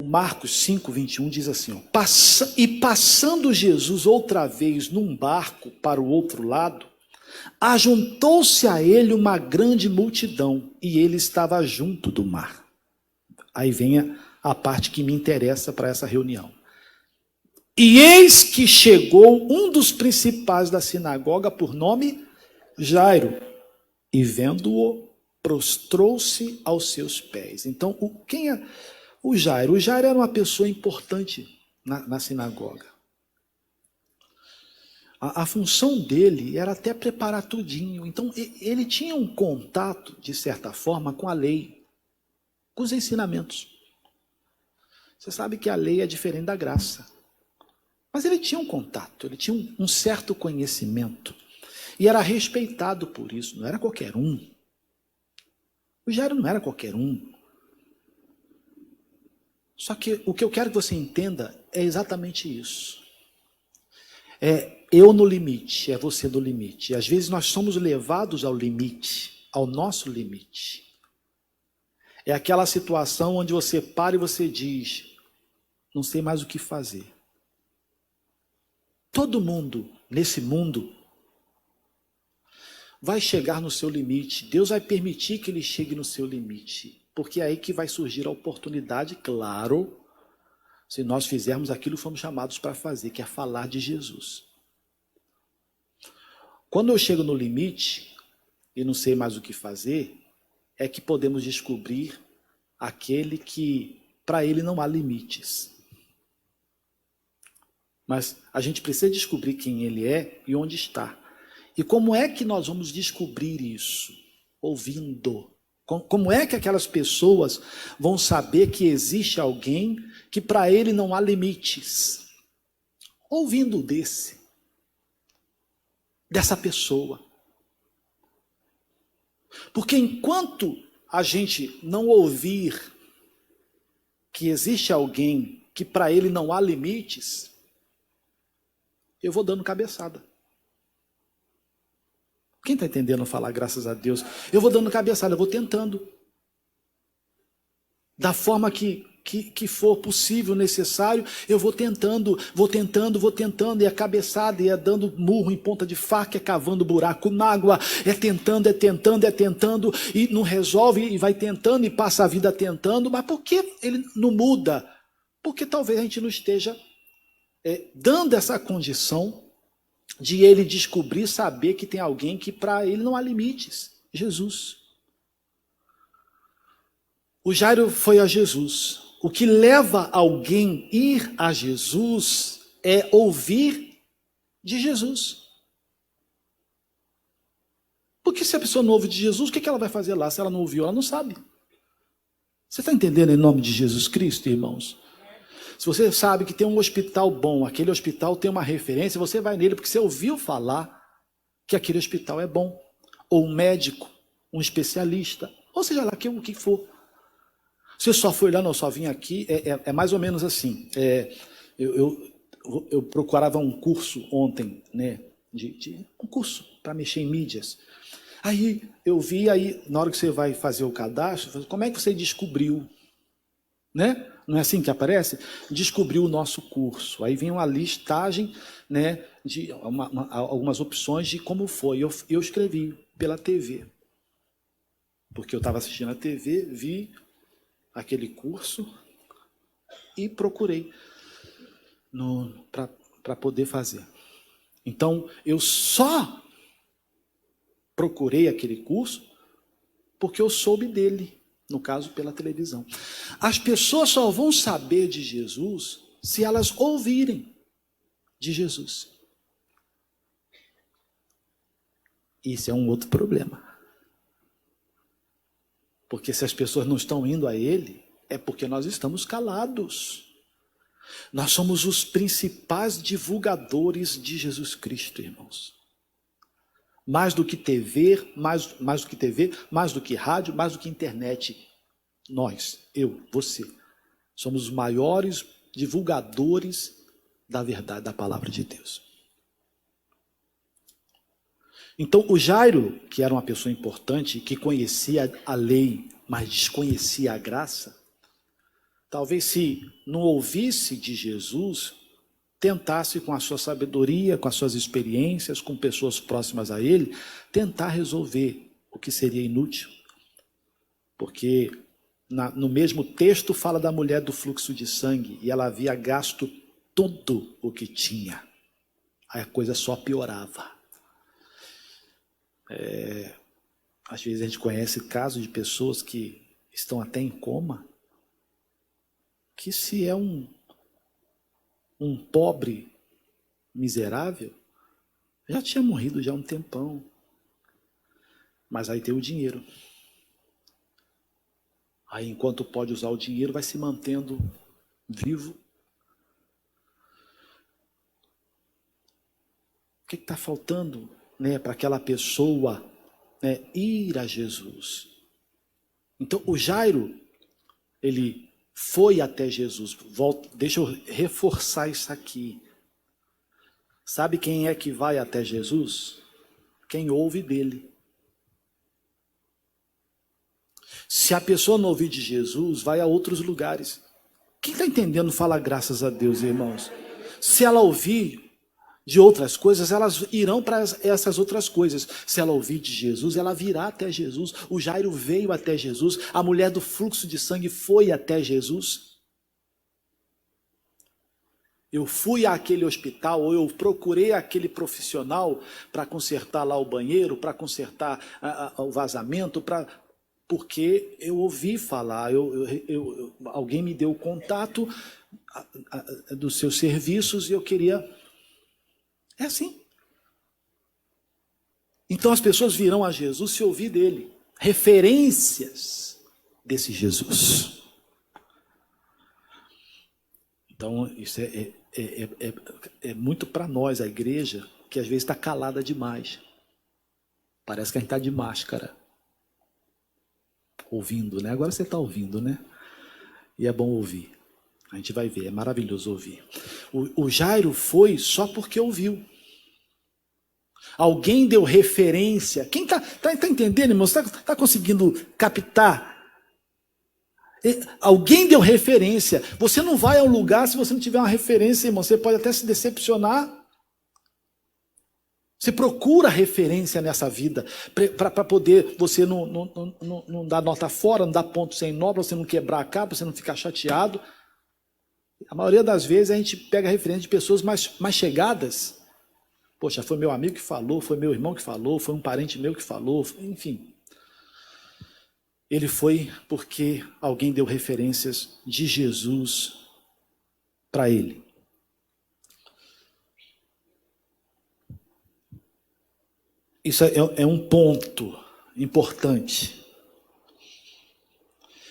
Marcos 5, 21 diz assim, ó, passando Jesus outra vez num barco para o outro lado, ajuntou-se a ele uma grande multidão, e ele estava junto do mar. Aí vem a parte que me interessa para essa reunião. E eis que chegou um dos principais da sinagoga, por nome Jairo, e vendo-o, prostrou-se aos seus pés. Então, quem é o Jairo? O Jairo era uma pessoa importante na sinagoga. A função dele era até preparar tudinho. Então, ele tinha um contato, de certa forma, com a lei, com os ensinamentos. Você sabe que a lei é diferente da graça. Mas ele tinha um contato, ele tinha um certo conhecimento. E era respeitado por isso, não era qualquer um. O Jairo não era qualquer um. Só que o que eu quero que você entenda é exatamente isso. É eu no limite, é você no limite. E às vezes nós somos levados ao limite, ao nosso limite. É aquela situação onde você para e você diz, não sei mais o que fazer. Todo mundo, nesse mundo, vai chegar no seu limite. Deus vai permitir que ele chegue no seu limite. Porque é aí que vai surgir a oportunidade, claro, se nós fizermos aquilo que fomos chamados para fazer, que é falar de Jesus. Quando eu chego no limite e não sei mais o que fazer, é que podemos descobrir aquele que, para ele, não há limites. Mas a gente precisa descobrir quem ele é e onde está. E como é que nós vamos descobrir isso? Ouvindo. Como é que aquelas pessoas vão saber que existe alguém que para ele não há limites? Ouvindo dessa pessoa. Porque enquanto a gente não ouvir que existe alguém que para ele não há limites, eu vou dando cabeçada. Quem está entendendo falar, graças a Deus? Eu vou dando cabeçada, eu vou tentando. Da forma que for possível, necessário, eu vou tentando, e é cabeçada, e é dando murro em ponta de faca, é cavando buraco na água, é tentando, e não resolve, e vai tentando, e passa a vida tentando. Mas por que ele não muda? Porque talvez a gente não esteja dando essa condição de ele descobrir, saber que tem alguém que para ele não há limites. Jesus. O Jairo foi a Jesus. O que leva alguém a ir a Jesus é ouvir de Jesus. Porque se a pessoa não ouve de Jesus, o que ela vai fazer lá? Se ela não ouviu, ela não sabe. Você está entendendo em nome de Jesus Cristo, irmãos? Se você sabe que tem um hospital bom, aquele hospital tem uma referência, você vai nele porque você ouviu falar que aquele hospital é bom. Ou um médico, um especialista, ou seja lá o que for. Você só foi lá, não, só vim aqui, é mais ou menos assim. Eu procurava um curso ontem, né, um curso para mexer em mídias. Aí eu vi, na hora que você vai fazer o cadastro, como é que você descobriu? Né? Não é assim que aparece? Descobriu o nosso curso. Aí vem uma listagem, né, de algumas opções de como foi. Eu escrevi pela TV. Porque eu estava assistindo a TV, vi aquele curso e procurei para poder fazer. Então, eu só procurei aquele curso porque eu soube dele. No caso, pela televisão. As pessoas só vão saber de Jesus se elas ouvirem de Jesus. Isso é um outro problema. Porque se as pessoas não estão indo a Ele, é porque nós estamos calados. Nós somos os principais divulgadores de Jesus Cristo, irmãos. Mais do que TV, mais do que rádio, mais do que internet. Nós, eu, você, somos os maiores divulgadores da verdade, da palavra de Deus. Então, o Jairo, que era uma pessoa importante, que conhecia a lei, mas desconhecia a graça, talvez se não ouvisse de Jesus, tentasse com a sua sabedoria, com as suas experiências, com pessoas próximas a ele, tentar resolver o que seria inútil. Porque no mesmo texto fala da mulher do fluxo de sangue, e ela havia gasto tudo o que tinha. Aí a coisa só piorava. Às vezes a gente conhece casos de pessoas que estão até em coma, que se é um pobre miserável, já tinha morrido já há um tempão. Mas aí tem o dinheiro. Aí enquanto pode usar o dinheiro, vai se mantendo vivo. O que está faltando, né, para aquela pessoa, né, ir a Jesus? Então o Jairo, ele foi até Jesus. Deixa eu reforçar isso aqui. Sabe quem é que vai até Jesus? Quem ouve dele. Se a pessoa não ouvir de Jesus, vai a outros lugares. Quem está entendendo, fala graças a Deus, irmãos. Se ela ouvir de outras coisas, elas irão para essas outras coisas. Se ela ouvir de Jesus, ela virá até Jesus. O Jairo veio até Jesus. A mulher do fluxo de sangue foi até Jesus. Eu fui àquele hospital, ou eu procurei aquele profissional para consertar lá o banheiro, para consertar o vazamento, porque eu ouvi falar, alguém me deu o contato dos seus serviços e eu queria... É assim. Então as pessoas virão a Jesus se ouvir dele. Referências desse Jesus. Então isso é muito para nós, a igreja, que às vezes está calada demais. Parece que a gente está de máscara. Ouvindo, né? Agora você está ouvindo, né? E é bom ouvir. A gente vai ver, é maravilhoso ouvir. O Jairo foi só porque ouviu. Alguém deu referência. Quem está entendendo, irmão? Você está conseguindo captar? Alguém deu referência. Você não vai ao lugar se você não tiver uma referência, irmão. Você pode até se decepcionar. Você procura referência nessa vida para poder você não dar nota fora, não dar ponto sem nó, para você não quebrar a cara, para você não ficar chateado. A maioria das vezes a gente pega referência de pessoas mais chegadas. Poxa, foi meu amigo que falou, foi meu irmão que falou, foi um parente meu que falou, enfim. Ele foi porque alguém deu referências de Jesus para ele. Isso é um ponto importante.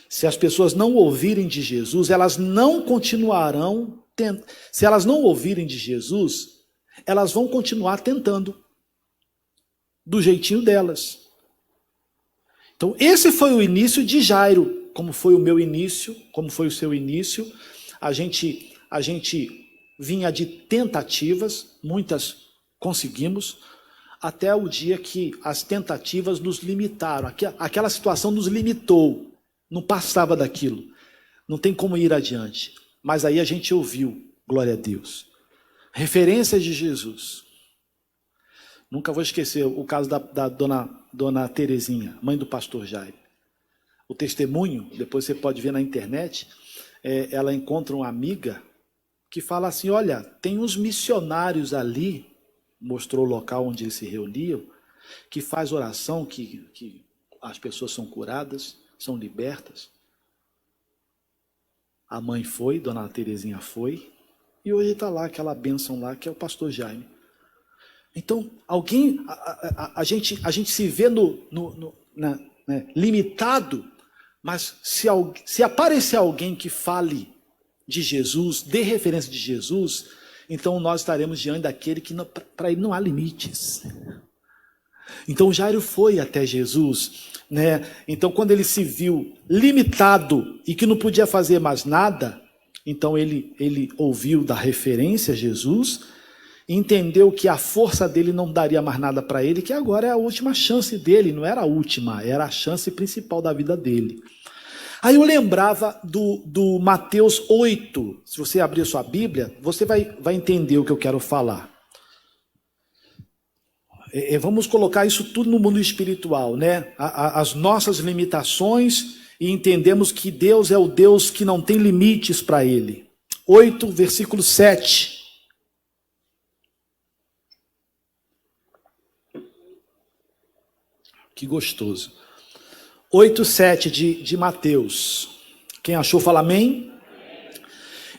Se as pessoas não ouvirem de Jesus, elas não continuarão tentando. Se elas não ouvirem de Jesus, elas vão continuar tentando, do jeitinho delas. Então, esse foi o início de Jairo, como foi o meu início, como foi o seu início. A gente vinha de tentativas, muitas conseguimos, até o dia que as tentativas nos limitaram. Aquela situação nos limitou. Não passava daquilo. Não tem como ir adiante. Mas aí a gente ouviu, glória a Deus. Referências de Jesus. Nunca vou esquecer o caso da dona Terezinha, mãe do pastor Jairo. O testemunho, depois você pode ver na internet, ela encontra uma amiga que fala assim, olha, tem uns missionários ali, mostrou o local onde eles se reuniam, que faz oração, que as pessoas são curadas, são libertas. A mãe foi, dona Terezinha foi, e hoje está lá aquela bênção lá, que é o pastor Jaime. Então, a gente se vê limitado, mas se aparecer alguém que fale de Jesus, dê referência de Jesus, então nós estaremos diante daquele que para ele não há limites. Então Jairo foi até Jesus, né? Então quando ele se viu limitado e que não podia fazer mais nada, então ele ouviu da referência a Jesus, entendeu que a força dele não daria mais nada para ele, que agora é a última chance dele, não era a última, era a chance principal da vida dele. Aí eu lembrava do Mateus 8. Se você abrir a sua Bíblia, você vai entender o que eu quero falar. Vamos colocar isso tudo no mundo espiritual, né? As nossas limitações, e entendemos que Deus é o Deus que não tem limites para Ele. 8, versículo 7. Que gostoso. 8, 7 de Mateus. Quem achou, fala amém.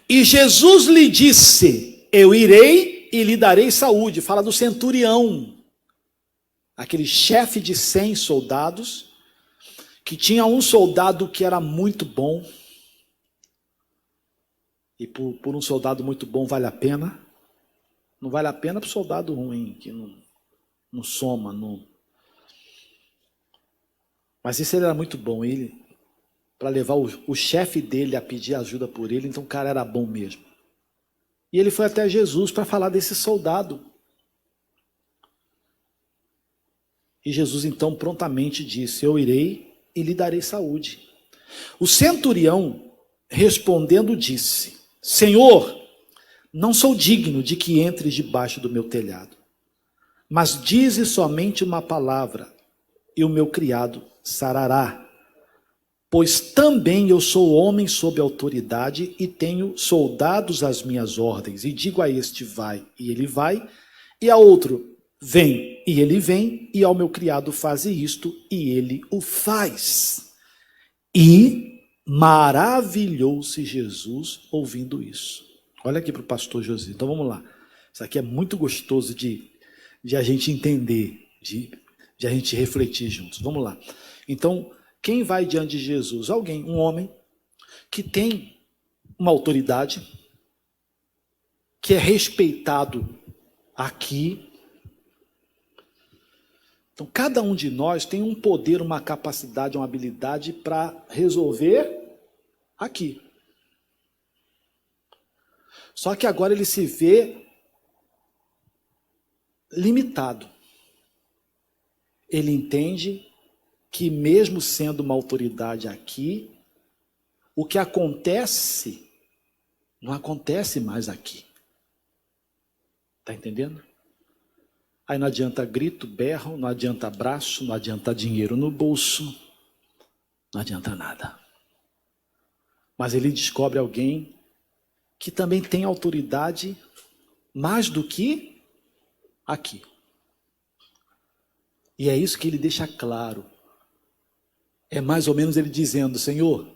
E Jesus lhe disse: eu irei e lhe darei saúde. Fala do centurião, aquele chefe de 100 soldados, que tinha um soldado que era muito bom. E por um soldado muito bom vale a pena. Não vale a pena para o soldado ruim, que não soma, não. Mas esse ele era muito bom, ele, para levar o chefe dele a pedir ajuda por ele, então o cara era bom mesmo. E ele foi até Jesus para falar desse soldado. E Jesus então prontamente disse: eu irei e lhe darei saúde. O centurião respondendo disse: Senhor, não sou digno de que entres debaixo do meu telhado, mas dize somente uma palavra e o meu criado sarará. Pois também eu sou homem sob autoridade e tenho soldados às minhas ordens. E digo a este, vai, e ele vai. E a outro, vem, e ele vem. E ao meu criado, faze isto, e ele o faz. E maravilhou-se Jesus ouvindo isso. Olha aqui para o pastor José. Então vamos lá. Isso aqui é muito gostoso de a gente entender, de a gente refletir juntos. Vamos lá. Então, quem vai diante de Jesus? Alguém, um homem, que tem uma autoridade, que é respeitado aqui. Então, cada um de nós tem um poder, uma capacidade, uma habilidade para resolver aqui. Só que agora ele se vê limitado. Ele entende que mesmo sendo uma autoridade aqui, o que acontece, não acontece mais aqui. Está entendendo? Aí não adianta grito, berro, não adianta abraço, não adianta dinheiro no bolso, não adianta nada. Mas ele descobre alguém que também tem autoridade mais do que aqui. E é isso que ele deixa claro. É mais ou menos ele dizendo: Senhor,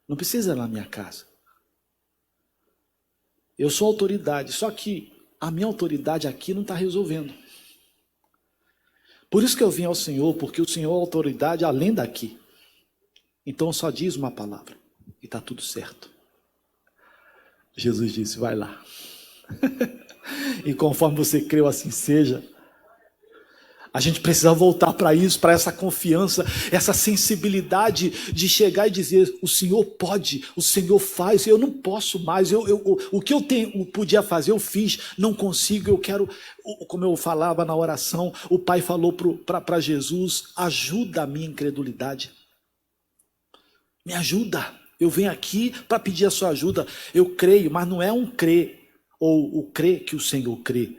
não precisa ir na minha casa. Eu sou autoridade, só que a minha autoridade aqui não está resolvendo. Por isso que eu vim ao Senhor, porque o Senhor é autoridade além daqui. Então só diz uma palavra e está tudo certo. Jesus disse: vai lá. E conforme você creu, assim seja. A gente precisa voltar para isso, para essa confiança, essa sensibilidade de chegar e dizer: o Senhor pode, o Senhor faz, eu não posso mais, o que eu podia fazer eu fiz, não consigo, eu quero, como eu falava na oração, o Pai falou para Jesus: ajuda a minha incredulidade, me ajuda, eu venho aqui para pedir a sua ajuda, eu creio, mas não é um crer, ou o crer que o Senhor crê.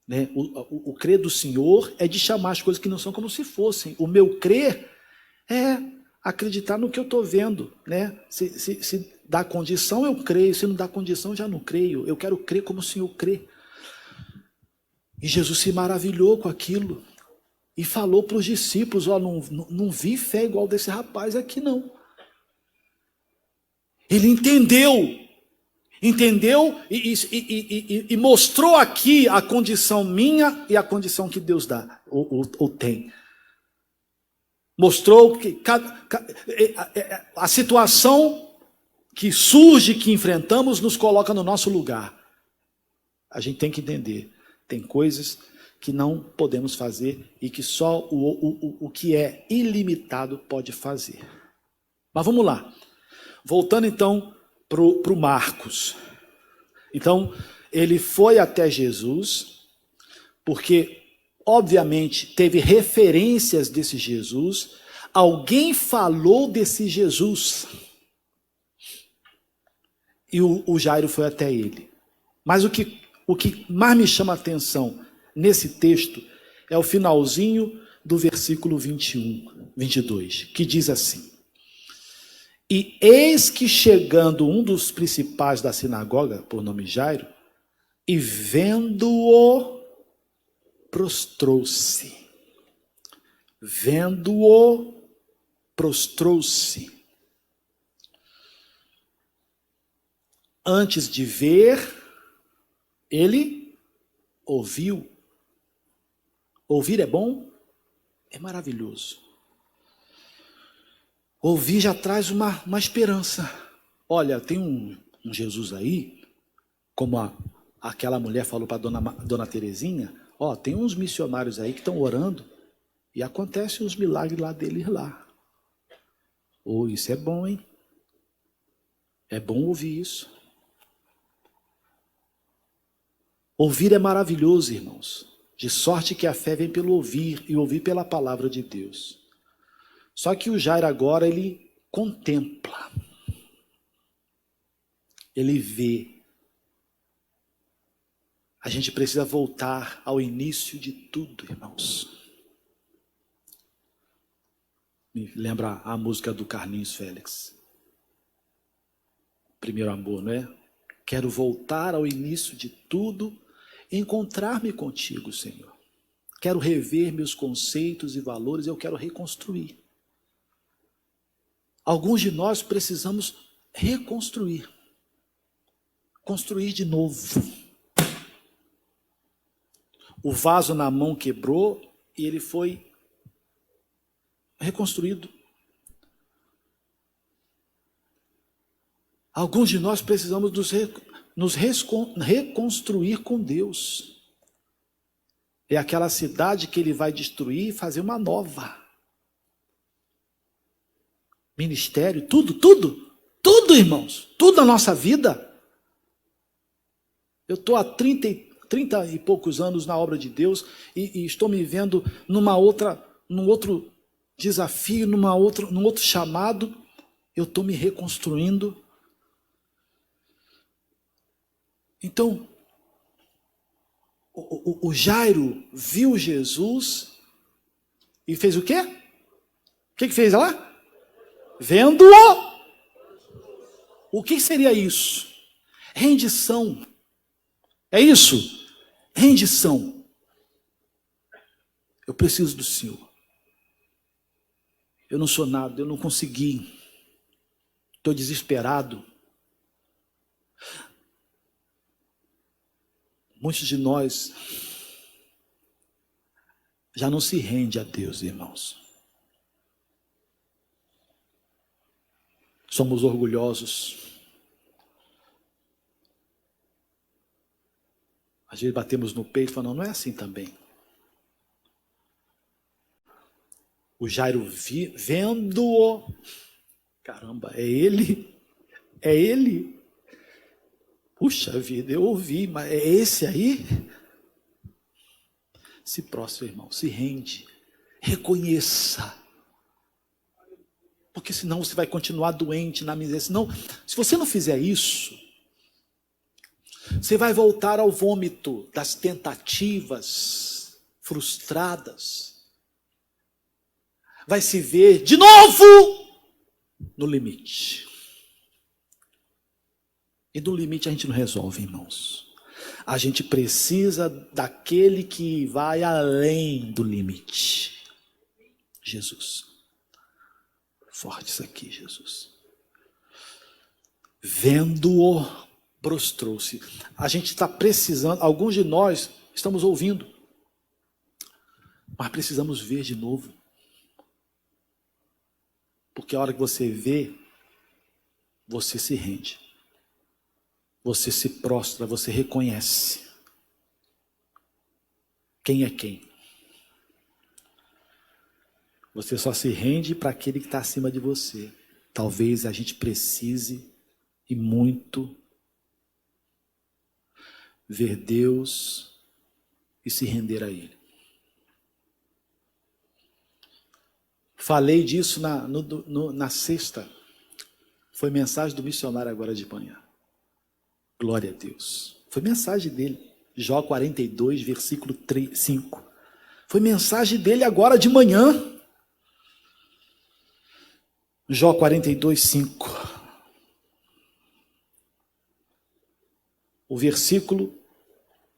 Né? O crer do Senhor é de chamar as coisas que não são como se fossem. O meu crer é acreditar no que eu estou vendo. Né? Se dá condição, eu creio. Se não dá condição, eu já não creio. Eu quero crer como o Senhor crê. E Jesus se maravilhou com aquilo. E falou para os discípulos: ó, não vi fé igual desse rapaz aqui, não. Ele entendeu e mostrou aqui a condição minha e a condição que Deus dá, ou tem. Mostrou que a situação que surge, que enfrentamos, nos coloca no nosso lugar. A gente tem que entender, tem coisas que não podemos fazer e que só o que é ilimitado pode fazer. Mas vamos lá. Voltando então para o Marcos. Então, ele foi até Jesus, porque, obviamente, teve referências desse Jesus, alguém falou desse Jesus. E o Jairo foi até ele. Mas o que mais me chama a atenção nesse texto é o finalzinho do versículo 21, 22, que diz assim: e eis que chegando um dos principais da sinagoga, por nome Jairo, e vendo-o, prostrou-se. Vendo-o, prostrou-se. Antes de ver, ele ouviu. Ouvir é bom? É maravilhoso. Ouvir já traz uma esperança. Olha, tem um Jesus aí, como aquela mulher falou para dona Terezinha, ó, tem uns missionários aí que estão orando e acontecem os milagres lá deles lá. Oh, isso é bom, hein? É bom ouvir isso. Ouvir é maravilhoso, irmãos. De sorte que a fé vem pelo ouvir e ouvir pela palavra de Deus. Só que o Jairo agora, ele contempla. Ele vê. A gente precisa voltar ao início de tudo, irmãos. Me lembra a música do Carlinhos Félix. Primeiro amor, não é? Quero voltar ao início de tudo, encontrar-me contigo, Senhor. Quero rever meus conceitos e valores, eu quero reconstruir. Alguns de nós precisamos reconstruir. Construir de novo. O vaso na mão quebrou e ele foi reconstruído. Alguns de nós precisamos nos reconstruir com Deus. É aquela cidade que ele vai destruir e fazer uma nova. Ministério, tudo, irmãos, tudo na nossa vida. Eu estou há 30 e poucos anos na obra de Deus e estou me vendo num outro desafio, num outro chamado. Eu estou me reconstruindo. Então, o Jairo viu Jesus e fez o quê? O que fez lá? Vendo-o. O que seria isso? Rendição. É isso? Rendição. Eu preciso do Senhor. Eu não sou nada, eu não consegui. Estou desesperado. Muitos de nós já não se rende a Deus, irmãos. Somos orgulhosos. Às vezes batemos no peito e falamos, não é assim também. O Jairo vendo-o, caramba, é ele? É ele? Puxa vida, eu ouvi, mas é esse aí? Se prostra, irmão, se rende, reconheça. Porque senão você vai continuar doente na miséria. Senão, se você não fizer isso, você vai voltar ao vômito das tentativas frustradas. Vai se ver de novo no limite. E do limite a gente não resolve, irmãos. A gente precisa daquele que vai além do limite. Jesus. Forte isso aqui, Jesus. Vendo-o, prostrou-se. A gente está precisando, alguns de nós estamos ouvindo, mas precisamos ver de novo. Porque a hora que você vê, você se rende. Você se prostra, você reconhece. Quem é quem? Você só se rende para aquele que está acima de você. Talvez a gente precise, e muito, ver Deus e se render a Ele. Falei disso na sexta. Foi mensagem do missionário agora de manhã. Glória a Deus. Foi mensagem dele. Jó 42, versículo 5. Foi mensagem dele agora de manhã. Jó 42, 5. O versículo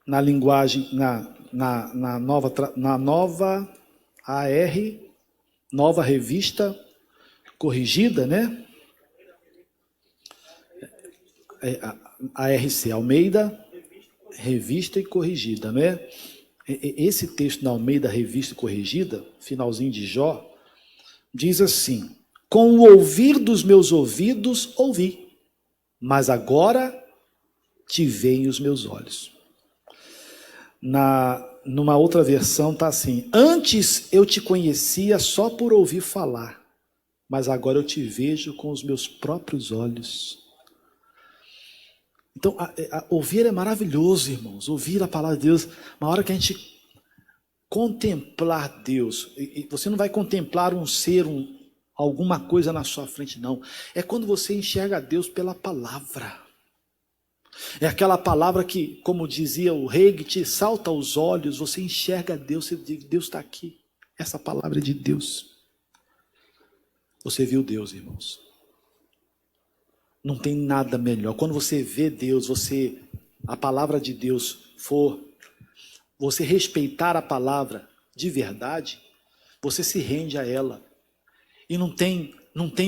na linguagem, na nova AR, nova revista corrigida, né? ARC, Almeida, revista e corrigida, né? Esse texto na Almeida, revista e corrigida, finalzinho de Jó, diz assim: com o ouvir dos meus ouvidos ouvi, mas agora te veem os meus olhos. Numa outra versão está assim: antes eu te conhecia só por ouvir falar, mas agora eu te vejo com os meus próprios olhos. Então, ouvir é maravilhoso, irmãos. Ouvir a palavra de Deus, uma hora que a gente contemplar Deus, e você não vai contemplar um ser, alguma coisa na sua frente, não. É quando você enxerga Deus pela palavra. É aquela palavra que, como dizia o rei, que te salta aos olhos, você enxerga Deus, você diz: Deus está aqui. Essa palavra é de Deus. Você viu Deus, irmãos. Não tem nada melhor. Quando você vê Deus, a palavra de Deus você respeitar a palavra de verdade, você se rende a ela. E não tem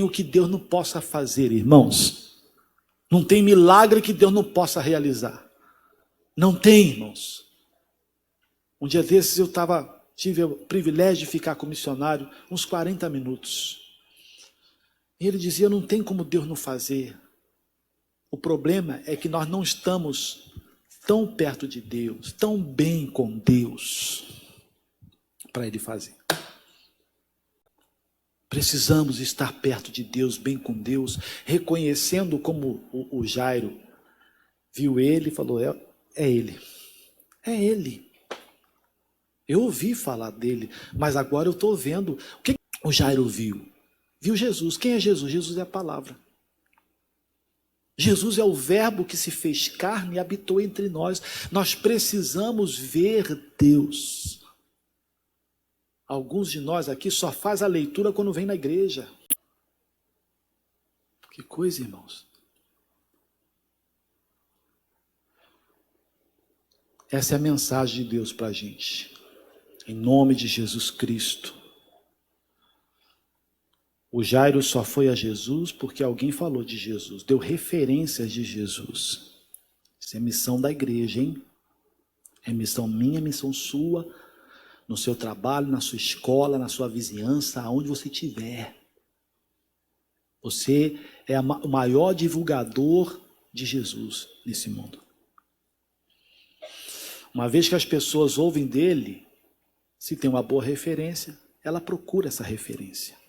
o que Deus não possa fazer, irmãos. Não tem milagre que Deus não possa realizar. Não tem, irmãos. Um dia desses eu tive o privilégio de ficar com o missionário uns 40 minutos. E ele dizia: não tem como Deus não fazer. O problema é que nós não estamos tão perto de Deus, tão bem com Deus, para Ele fazer. Precisamos estar perto de Deus, bem com Deus, reconhecendo como o Jairo viu ele e falou: é ele, é ele. Eu ouvi falar dele, mas agora eu estou vendo. O que o Jairo viu? Viu Jesus. Quem é Jesus? Jesus é a palavra. Jesus é o verbo que se fez carne e habitou entre nós. Nós precisamos ver Deus. Alguns de nós aqui só faz a leitura quando vem na igreja. Que coisa, irmãos. Essa é a mensagem de Deus para a gente. Em nome de Jesus Cristo. O Jairo só foi a Jesus porque alguém falou de Jesus, deu referências de Jesus. Isso é missão da igreja, hein? É missão minha, missão sua, no seu trabalho, na sua escola, na sua vizinhança, aonde você estiver. Você é o maior divulgador de Jesus nesse mundo. Uma vez que as pessoas ouvem dele, se tem uma boa referência, ela procura essa referência.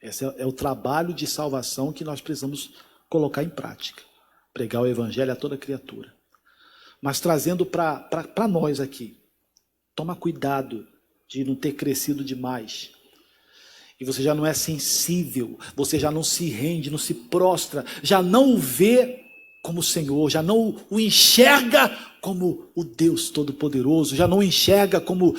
Esse é o trabalho de salvação que nós precisamos colocar em prática. Pregar o evangelho a toda criatura. Mas trazendo para nós aqui, toma cuidado de não ter crescido demais. E você já não é sensível, você já não se rende, não se prostra, já não o vê como o Senhor, já não o enxerga como o Deus Todo-Poderoso, já não enxerga como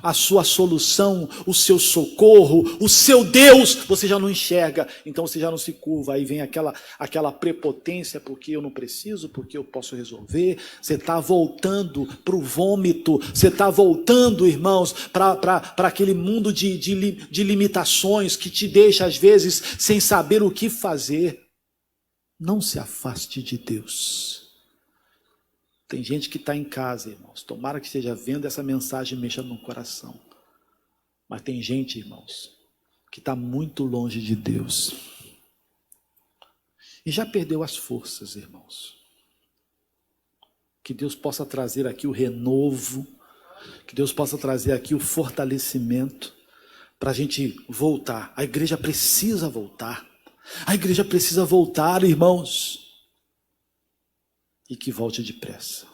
a sua solução, o seu socorro, o seu Deus, você já não enxerga, então você já não se curva, aí vem aquela prepotência, porque eu não preciso, porque eu posso resolver, você está voltando para o vômito, você está voltando, irmãos, para aquele mundo de limitações que te deixa às vezes sem saber o que fazer. Não se afaste de Deus. Tem gente que está em casa, irmãos. Tomara que esteja vendo essa mensagem e mexa no coração. Mas tem gente, irmãos, que está muito longe de Deus. E já perdeu as forças, irmãos. Que Deus possa trazer aqui o renovo. Que Deus possa trazer aqui o fortalecimento. Para a gente voltar. A igreja precisa voltar. A igreja precisa voltar, irmãos, e que volte depressa.